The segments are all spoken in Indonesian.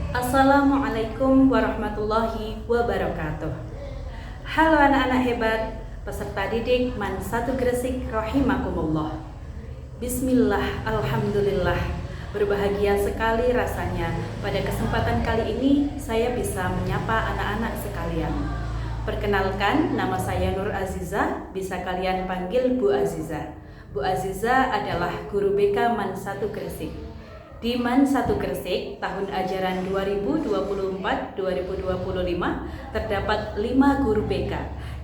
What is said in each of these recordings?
Assalamualaikum warahmatullahi wabarakatuh. Halo anak-anak hebat, peserta didik MAN 1 Gresik rahimakumullah. Bismillah, alhamdulillah. Berbahagia sekali rasanya pada kesempatan kali ini saya bisa menyapa anak-anak sekalian. Perkenalkan, nama saya Nur Aziza, bisa kalian panggil Bu Aziza. Bu Aziza adalah guru BK MAN 1 Gresik. Di MAN 1 Gresik, tahun ajaran 2024-2025 terdapat 5 guru BK.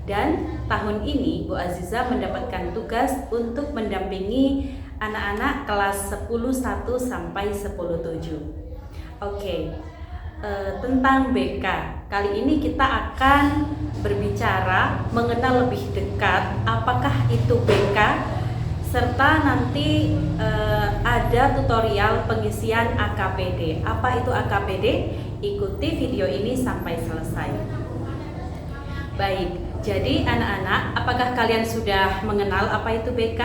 Dan tahun ini Bu Aziza mendapatkan tugas untuk mendampingi anak-anak kelas 10.1 sampai 10.7. Oke, tentang BK. Kali ini kita akan berbicara mengenal lebih dekat apakah itu BK, serta nanti ada tutorial pengisian AKPD. Apa itu AKPD? Ikuti video ini sampai selesai. Baik, jadi anak-anak, apakah kalian sudah mengenal apa itu BK?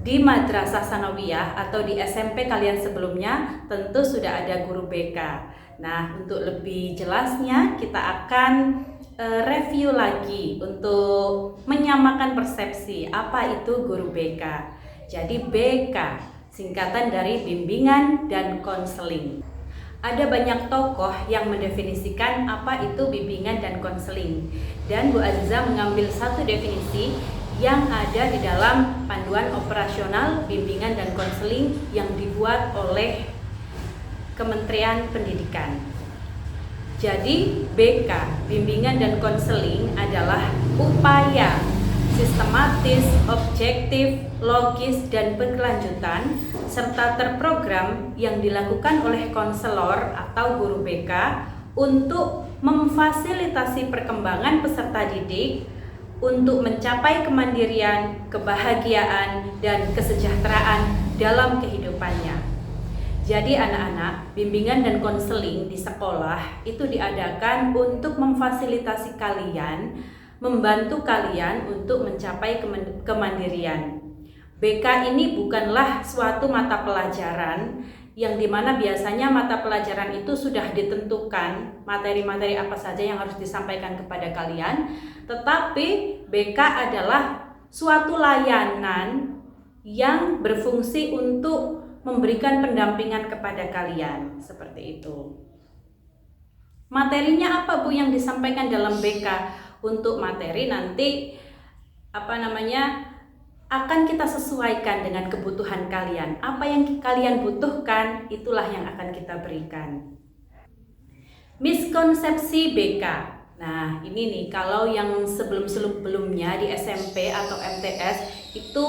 Di Madrasah Sanawiyah atau di SMP kalian sebelumnya tentu sudah ada guru BK. Nah, untuk lebih jelasnya kita akan review lagi untuk menyamakan persepsi apa itu guru BK. Jadi BK singkatan dari bimbingan dan konseling. Ada banyak tokoh yang mendefinisikan apa itu bimbingan dan konseling, dan Bu Aziza mengambil satu definisi yang ada di dalam panduan operasional bimbingan dan konseling yang dibuat oleh Kementerian Pendidikan. Jadi BK, bimbingan dan konseling adalah upaya sistematis, objektif, logis, dan berkelanjutan serta terprogram yang dilakukan oleh konselor atau guru BK untuk memfasilitasi perkembangan peserta didik untuk mencapai kemandirian, kebahagiaan, dan kesejahteraan dalam kehidupannya. Jadi anak-anak, bimbingan dan konseling di sekolah itu diadakan untuk memfasilitasi kalian, membantu kalian untuk mencapai kemandirian. BK ini bukanlah suatu mata pelajaran yang dimana biasanya mata pelajaran itu sudah ditentukan materi-materi apa saja yang harus disampaikan kepada kalian, tetapi BK adalah suatu layanan yang berfungsi untuk memberikan pendampingan kepada kalian, seperti itu. Materinya apa Bu yang disampaikan dalam BK? Untuk materi nanti akan kita sesuaikan dengan kebutuhan kalian. Apa yang kalian butuhkan, itulah yang akan kita berikan. Miskonsepsi BK. Nah, ini nih, kalau yang sebelumnya di SMP atau MTS itu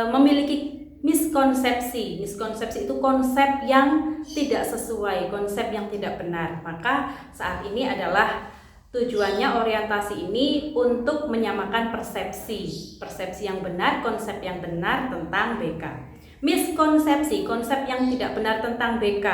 memiliki miskonsepsi. Miskonsepsi itu konsep yang tidak sesuai, konsep yang tidak benar. Maka saat ini adalah tujuannya orientasi ini untuk menyamakan persepsi yang benar, konsep yang benar tentang BK. Miskonsepsi, konsep yang tidak benar tentang BK,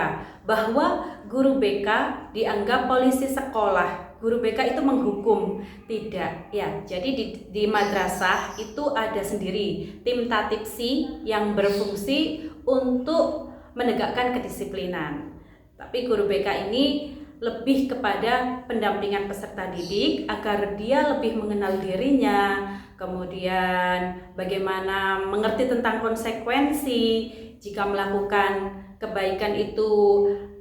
bahwa guru BK dianggap polisi sekolah. Guru BK itu menghukum, tidak ya. Jadi di madrasah itu ada sendiri tim tatipsi yang berfungsi untuk menegakkan kedisiplinan. Tapi guru BK ini lebih kepada pendampingan peserta didik agar dia lebih mengenal dirinya, kemudian bagaimana mengerti tentang konsekuensi jika melakukan kebaikan itu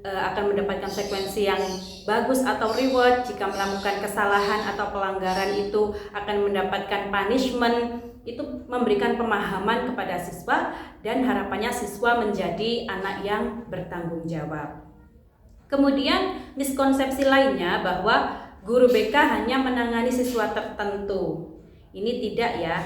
akan mendapatkan konsekuensi yang bagus atau reward, jika melakukan kesalahan atau pelanggaran itu akan mendapatkan punishment. Itu memberikan pemahaman kepada siswa dan harapannya siswa menjadi anak yang bertanggung jawab. Kemudian miskonsepsi lainnya bahwa guru BK hanya menangani siswa tertentu. Ini tidak ya.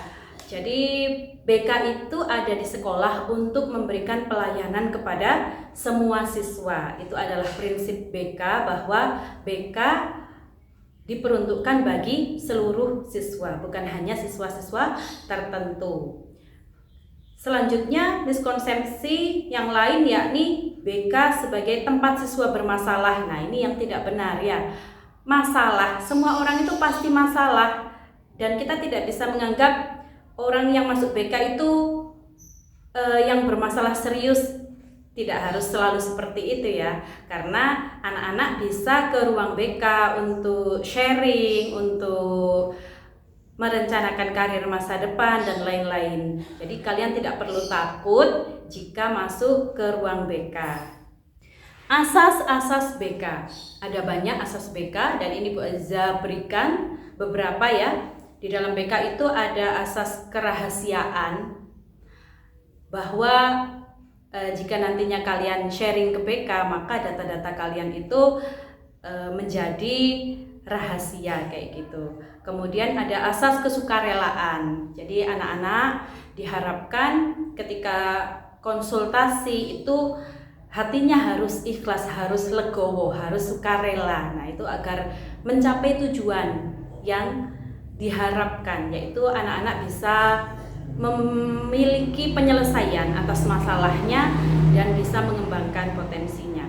Jadi BK itu ada di sekolah untuk memberikan pelayanan kepada semua siswa. Itu adalah prinsip BK, bahwa BK diperuntukkan bagi seluruh siswa, bukan hanya siswa-siswa tertentu. Selanjutnya, miskonsepsi yang lain yakni BK sebagai tempat siswa bermasalah. Nah, ini yang tidak benar ya. Masalah, semua orang itu pasti masalah, dan kita tidak bisa menganggap orang yang masuk BK itu yang bermasalah serius tidak harus selalu seperti itu ya, karena anak-anak bisa ke ruang BK untuk sharing, untuk merencanakan karir masa depan dan lain-lain. Jadi kalian tidak perlu takut jika masuk ke ruang BK. Asas-asas BK. Ada banyak asas BK dan ini Bu Eza berikan beberapa ya. Di dalam BK itu ada asas kerahasiaan, bahwa jika nantinya kalian sharing ke BK, maka data-data kalian itu menjadi rahasia kayak gitu. Kemudian ada asas kesukarelaan. Jadi anak-anak diharapkan ketika konsultasi itu hatinya harus ikhlas, harus legowo, harus sukarela. Nah, itu agar mencapai tujuan yang diharapkan, yaitu anak-anak bisa memiliki penyelesaian atas masalahnya dan bisa mengembangkan potensinya.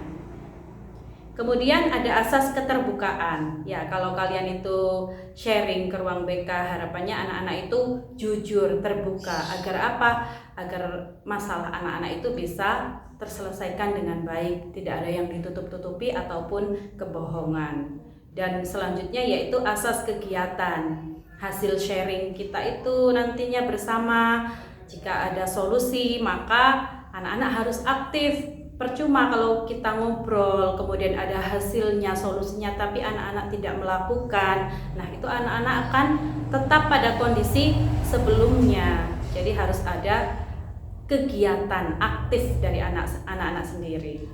Kemudian ada asas keterbukaan. Ya, kalau kalian itu sharing ke ruang BK, harapannya anak-anak itu jujur, terbuka. Agar apa? Agar masalah anak-anak itu bisa terselesaikan dengan baik, tidak ada yang ditutup-tutupi ataupun kebohongan. Dan selanjutnya yaitu asas kegiatan. Hasil sharing kita itu nantinya bersama. Jika ada solusi, maka anak-anak harus aktif. Percuma kalau kita ngobrol, kemudian ada hasilnya, solusinya, tapi anak-anak tidak melakukan. Nah, itu anak-anak akan tetap pada kondisi sebelumnya. Jadi harus ada kegiatan aktif dari anak-anak sendiri.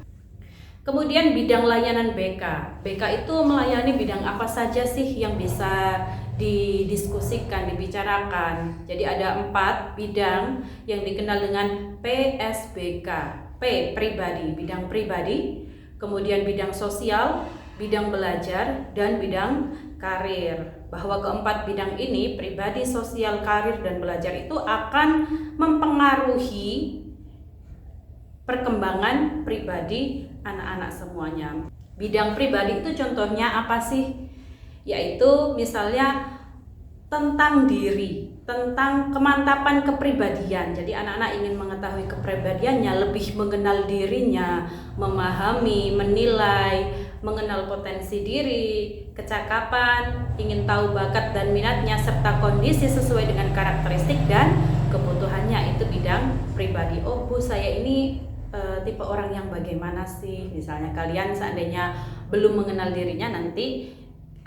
Kemudian bidang layanan BK. BK itu melayani bidang apa saja sih yang bisa didiskusikan, dibicarakan. Jadi ada 4 bidang yang dikenal dengan PSBK. P, pribadi, bidang pribadi. Kemudian bidang sosial, bidang belajar, dan bidang karir. Bahwa keempat bidang ini, pribadi, sosial, karir, dan belajar itu akan mempengaruhi perkembangan pribadi anak-anak semuanya. Bidang pribadi itu contohnya apa sih? Yaitu misalnya tentang diri, tentang kemantapan kepribadian. Jadi anak-anak ingin mengetahui kepribadiannya, lebih mengenal dirinya, memahami, menilai, mengenal potensi diri, kecakapan, ingin tahu bakat dan minatnya, serta kondisi sesuai dengan karakteristik dan kebutuhannya. Itu bidang pribadi. Oh Bu, saya ini tipe orang yang bagaimana sih? Misalnya kalian seandainya belum mengenal dirinya, nanti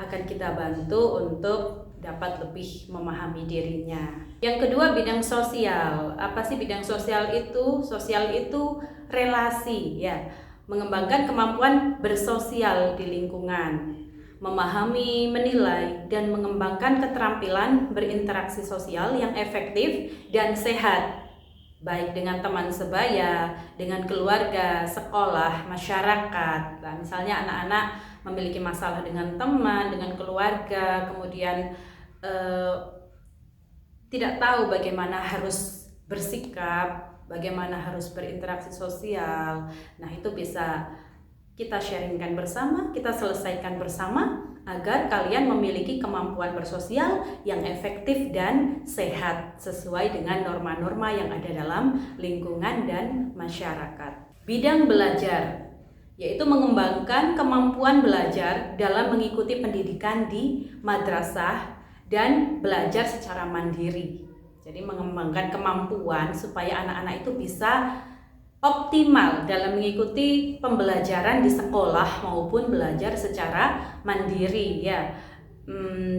akan kita bantu untuk dapat lebih memahami dirinya. Yang kedua, bidang sosial. Apa sih bidang sosial itu? Sosial itu relasi ya, mengembangkan kemampuan bersosial di lingkungan, memahami, menilai, dan mengembangkan keterampilan berinteraksi sosial yang efektif dan sehat, baik dengan teman sebaya, dengan keluarga, sekolah, masyarakat. Nah, misalnya anak-anak memiliki masalah dengan teman, dengan keluarga, kemudian tidak tahu bagaimana harus bersikap, bagaimana harus berinteraksi sosial. Nah, itu bisa kita sharingkan bersama, kita selesaikan bersama agar kalian memiliki kemampuan bersosial yang efektif dan sehat sesuai dengan norma-norma yang ada dalam lingkungan dan masyarakat. Bidang belajar, yaitu mengembangkan kemampuan belajar dalam mengikuti pendidikan di madrasah dan belajar secara mandiri. Jadi mengembangkan kemampuan supaya anak-anak itu bisa optimal dalam mengikuti pembelajaran di sekolah maupun belajar secara mandiri ya.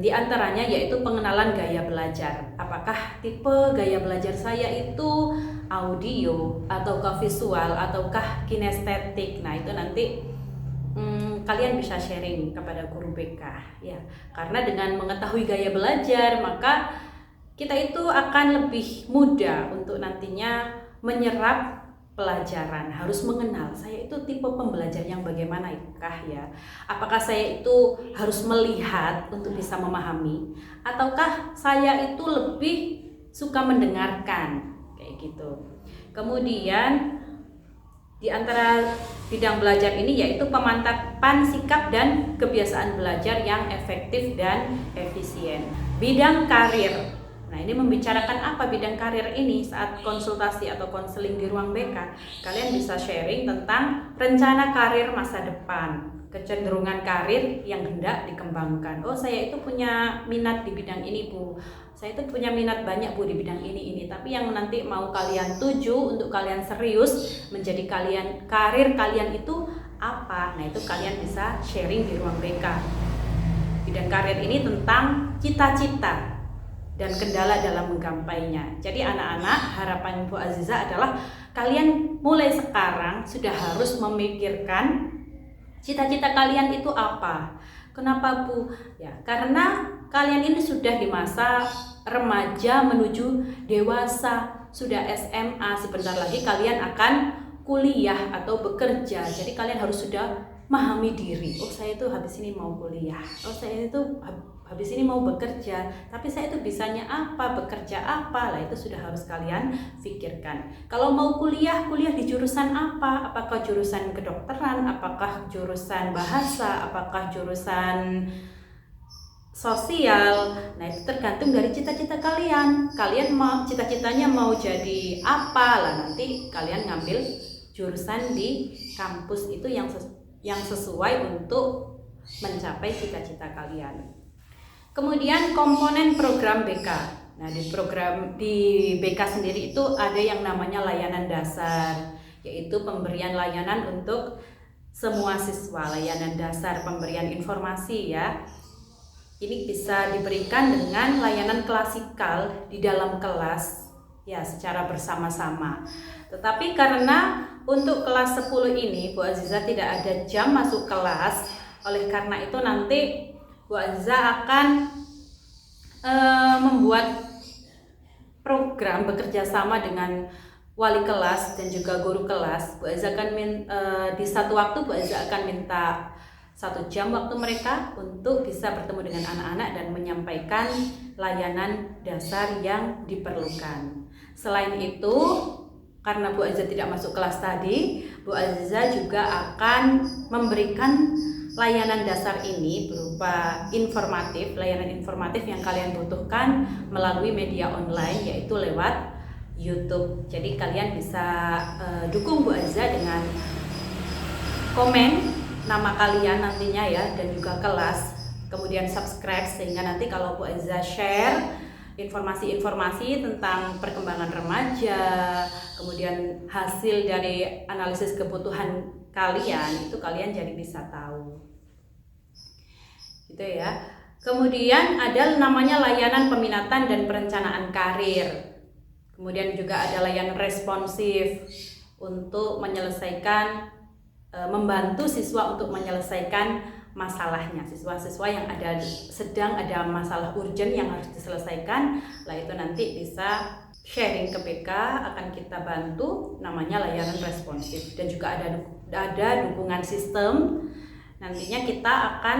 Di antaranya yaitu pengenalan gaya belajar. Apakah tipe gaya belajar saya itu audio ataukah visual ataukah kinestetik. Nah, itu nanti kalian bisa sharing kepada guru BK ya. Karena dengan mengetahui gaya belajar, maka kita itu akan lebih mudah untuk nantinya menyerap pelajaran. Harus mengenal saya itu tipe pembelajar yang bagaimanakah ya. Apakah saya itu harus melihat untuk bisa memahami, ataukah saya itu lebih suka mendengarkan kayak gitu. Kemudian di antara bidang belajar ini yaitu pemantapan sikap dan kebiasaan belajar yang efektif dan efisien. Bidang karir. Nah, ini membicarakan apa bidang karir ini saat konsultasi atau konseling di ruang BK. Kalian bisa sharing tentang rencana karir masa depan, kecenderungan karir yang hendak dikembangkan. Oh, saya itu punya minat di bidang ini, Bu. Saya itu punya minat banyak, Bu, di bidang ini. Tapi yang nanti mau kalian tuju untuk kalian serius menjadi karir kalian itu apa? Nah, itu kalian bisa sharing di ruang BK. Bidang karir ini tentang cita-cita dan kendala dalam menggapainya. Jadi anak-anak, harapan Bu Aziza adalah kalian mulai sekarang sudah harus memikirkan cita-cita kalian itu apa. Kenapa, Bu? Ya, karena kalian ini sudah di masa remaja menuju dewasa, sudah SMA, sebentar lagi kalian akan kuliah atau bekerja. Jadi kalian harus sudah memahami diri. Oh, saya itu habis ini mau kuliah. Oh, saya itu habis ini mau bekerja, tapi saya itu bisanya apa, bekerja apa, lah itu sudah harus kalian pikirkan. Kalau mau kuliah di jurusan apa? Apakah jurusan kedokteran, apakah jurusan bahasa, apakah jurusan sosial? Nah, itu tergantung dari cita-cita kalian. Kalian mau cita-citanya mau jadi apa, lah nanti kalian ngambil jurusan di kampus itu yang sesuai untuk mencapai cita-cita kalian. Kemudian komponen program BK. Nah, di BK sendiri itu ada yang namanya layanan dasar, yaitu pemberian layanan untuk semua siswa, layanan dasar pemberian informasi ya. Ini bisa diberikan dengan layanan klasikal di dalam kelas ya secara bersama-sama. Tetapi karena untuk kelas 10 ini Bu Aziza tidak ada jam masuk kelas, oleh karena itu nanti Bu Aziza akan membuat program bekerja sama dengan wali kelas dan juga guru kelas. Bu Aziza akan di satu waktu Bu Aziza akan minta 1 jam waktu mereka untuk bisa bertemu dengan anak-anak dan menyampaikan layanan dasar yang diperlukan. Selain itu, karena Bu Aziza tidak masuk kelas tadi, Bu Aziza juga akan memberikan layanan dasar ini berupa layanan informatif yang kalian butuhkan melalui media online, yaitu lewat YouTube. Jadi kalian bisa dukung Bu Aziza dengan komen nama kalian nantinya ya, dan juga kelas, kemudian subscribe, sehingga nanti kalau Bu Aziza share informasi-informasi tentang perkembangan remaja, kemudian hasil dari analisis kebutuhan kalian, itu kalian jadi bisa tahu gitu ya. Kemudian ada namanya layanan peminatan dan perencanaan karir. Kemudian juga ada layanan responsif untuk membantu siswa untuk menyelesaikan masalahnya. Siswa-siswa yang sedang ada masalah urgent yang harus diselesaikan, lah itu nanti bisa sharing ke BK, akan kita bantu, namanya layanan responsif. Dan juga ada dukungan sistem. Nantinya kita akan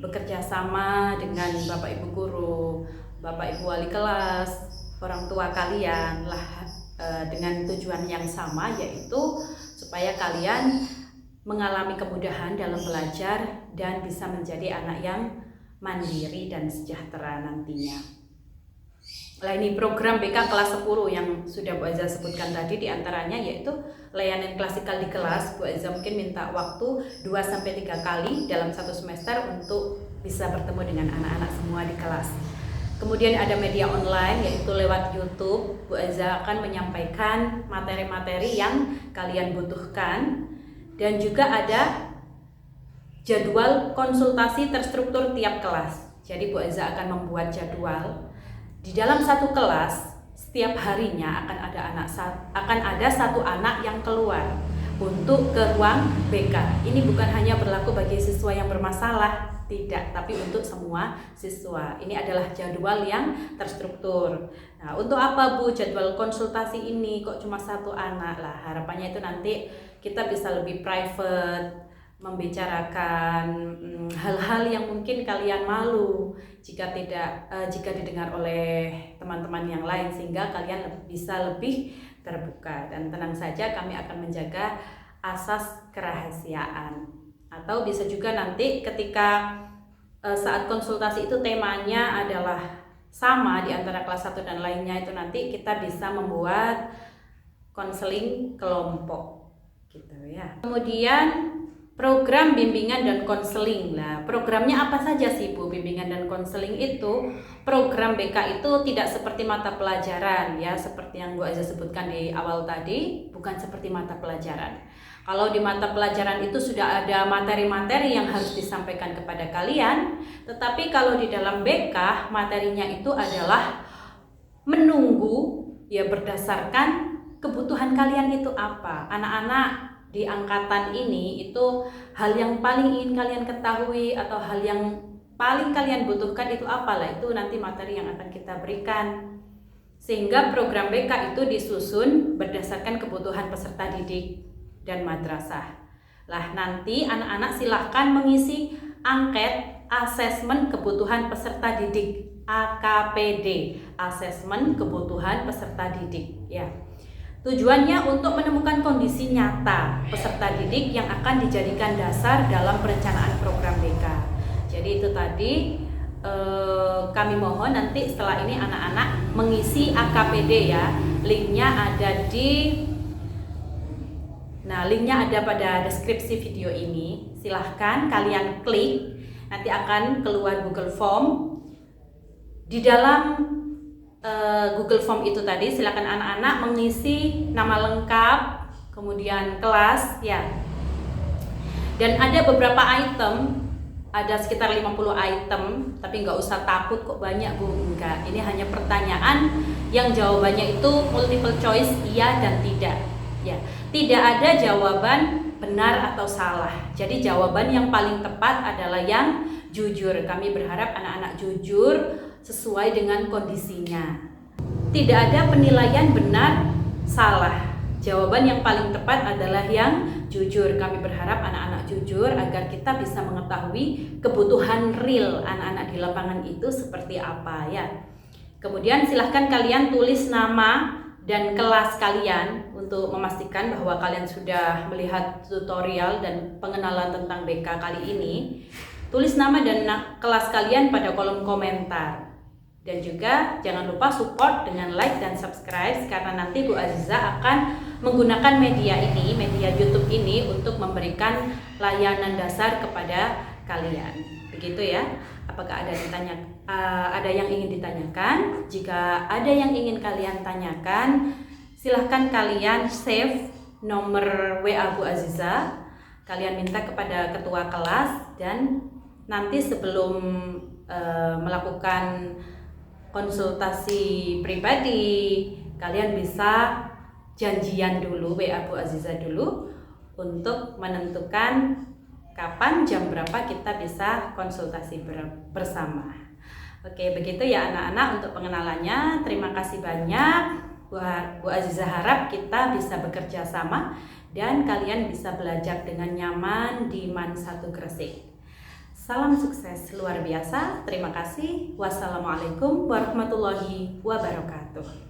bekerja sama dengan Bapak Ibu guru, Bapak Ibu wali kelas, orang tua kalian lah, dengan tujuan yang sama, yaitu supaya kalian mengalami kemudahan dalam belajar dan bisa menjadi anak yang mandiri dan sejahtera nantinya. Nah, ini program BK kelas 10 yang sudah Bu Aziza sebutkan tadi, diantaranya yaitu layanan klasikal di kelas. Bu Aziza mungkin minta waktu 2-3 kali dalam 1 semester untuk bisa bertemu dengan anak-anak semua di kelas. Kemudian ada media online, yaitu lewat YouTube. Bu Aziza akan menyampaikan materi-materi yang kalian butuhkan, dan juga ada jadwal konsultasi terstruktur tiap kelas. Jadi Bu Aziza akan membuat jadwal. Di dalam satu kelas, setiap harinya akan ada satu anak yang keluar untuk ke ruang BK. Ini bukan hanya berlaku bagi siswa yang bermasalah, tidak, tapi untuk semua siswa. Ini adalah jadwal yang terstruktur. Nah, untuk apa Bu jadwal konsultasi ini kok cuma satu anak? Lah, harapannya itu nanti kita bisa lebih private, membicarakan hal-hal yang mungkin kalian malu jika didengar oleh teman-teman yang lain, sehingga kalian bisa lebih terbuka. Dan tenang saja, kami akan menjaga asas kerahasiaan. Atau bisa juga nanti ketika saat konsultasi itu temanya adalah sama di antara kelas 1 dan lainnya, itu nanti kita bisa membuat konseling kelompok gitu ya. Kemudian program bimbingan dan konseling. Nah, programnya apa saja sih Bu? Bimbingan dan konseling itu, program BK itu tidak seperti mata pelajaran ya, seperti yang Bu Aziza sebutkan di awal tadi, bukan seperti mata pelajaran. Kalau di mata pelajaran itu sudah ada materi-materi yang harus disampaikan kepada kalian, tetapi kalau di dalam BK materinya itu adalah menunggu ya, berdasarkan kebutuhan kalian itu apa. Anak-anak di angkatan ini itu hal yang paling ingin kalian ketahui atau hal yang paling kalian butuhkan itu apalah, itu nanti materi yang akan kita berikan. Sehingga program BK itu disusun berdasarkan kebutuhan peserta didik dan madrasah. Lah, nanti anak-anak silahkan mengisi angket asesmen kebutuhan peserta didik, AKPD, asesmen kebutuhan peserta didik ya. Tujuannya untuk menemukan kondisi nyata peserta didik yang akan dijadikan dasar dalam perencanaan program BK. Jadi itu tadi, kami mohon nanti setelah ini anak-anak mengisi AKPD ya. Linknya ada pada deskripsi video ini. Silahkan kalian klik, nanti akan keluar Google Form. Di dalam Google Form itu tadi silakan anak-anak mengisi nama lengkap, kemudian kelas ya. Dan ada beberapa item, ada sekitar 50 item, tapi nggak usah takut kok banyak Bu, enggak. Ini hanya pertanyaan yang jawabannya itu multiple choice, iya dan tidak ya. Tidak ada jawaban benar atau salah. Jadi jawaban yang paling tepat adalah yang jujur. Kami berharap anak-anak jujur sesuai dengan kondisinya. Tidak ada penilaian benar salah. Jawaban yang paling tepat adalah yang jujur. Kami berharap anak-anak jujur agar kita bisa mengetahui kebutuhan real anak-anak di lapangan itu seperti apa ya. Kemudian silahkan kalian tulis nama dan kelas kalian untuk memastikan bahwa kalian sudah melihat tutorial dan pengenalan tentang BK kali ini. Tulis nama dan kelas kalian pada kolom komentar. Dan juga jangan lupa support dengan like dan subscribe, karena nanti Bu Aziza akan menggunakan media YouTube ini untuk memberikan layanan dasar kepada kalian. Begitu ya. Apakah ada yang ingin ditanyakan? Jika ada yang ingin kalian tanyakan, silahkan kalian save nomor WA Bu Aziza. Kalian minta kepada ketua kelas, dan nanti sebelum melakukan konsultasi pribadi, kalian bisa janjian dulu, WA Bu Aziza dulu untuk menentukan kapan, jam berapa kita bisa konsultasi bersama. Oke, begitu ya anak-anak untuk pengenalannya. Terima kasih banyak. Bu Aziza harap kita bisa bekerja sama dan kalian bisa belajar dengan nyaman di MAN 1 Gresik. Salam sukses luar biasa. Terima kasih. Wassalamualaikum warahmatullahi wabarakatuh.